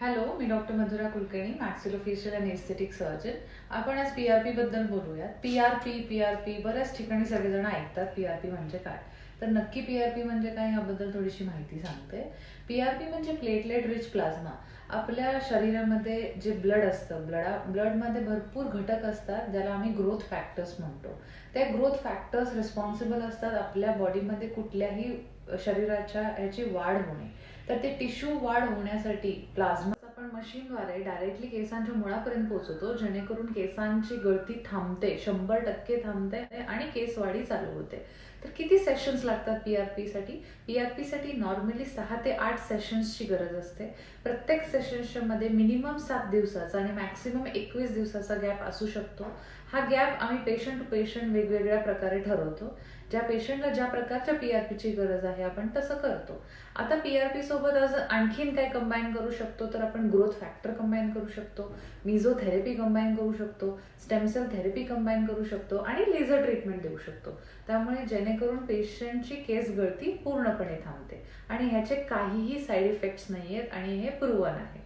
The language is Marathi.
हॅलो, मी doctor Madhura Kulkarni, maxillofacial and aesthetic surgeon. आपण आज पीआरपी बद्दल बोलूयात. पीआरपी बऱ्याच ठिकाणी सगळेजण ऐकतात पीआरपी म्हणजे काय. तर नक्की पीआरपी म्हणजे काय याबद्दल थोडीशी माहिती सांगते. पीआरपी म्हणजे प्लेटलेट रिच प्लाझ्मा. आपल्या शरीरामध्ये जे ब्लड असतं, ब्लडमध्ये भरपूर घटक असतात ज्याला आम्ही ग्रोथ फॅक्टर्स म्हणतो. त्या ग्रोथ फॅक्टर्स रिस्पॉन्सिबल असतात आपल्या बॉडीमध्ये कुठल्याही शरीराच्या ह्याची वाढ होणे. तर ते टिश्यू वाढ होण्यासाठी प्लाझ्मा आपण मशीनद्वारे डायरेक्टली केसांच्या मुळापर्यंत पोहोचवतो, जेणेकरून केसांची गळती थांबते, 100% थांबते आणि केसवाढी चालू होते. तर किती सेशन्स लागतात पीआरपीसाठी? पीआरपीसाठी नॉर्मली 6 ते 8 सेशन्सची गरज असते. प्रत्येक सेशन्सच्या मध्ये मिनिमम 7 दिवसाचा आणि मॅक्सिमम 21 दिवसाचा गॅप असू शकतो. हा गॅप आम्ही पेशंट टू पेशंट वेगवेगळ्या प्रकारे ठरवतो. ज्या पेशंटला ज्या प्रकारच्या पीआरपीची गरज आहे आपण तसं करतो. आता पीआरपी सोबत आज आणखीन काय कंबाईन करू शकतो, तर आपण ग्रोथ फॅक्टर कंबाईन करू शकतो, मिझोथेरपी कंबाईन करू शकतो, स्टेमसेल थेरपी कंबाईन करू शकतो आणि लेझर ट्रीटमेंट देऊ शकतो. त्यामुळे जेणेकरून पेशंटची केस गळती पूर्णपणे थांबते आणि ह्याचे काहीही साईड इफेक्ट्स नाही आहेत आणि हे प्रूव्हन आहे.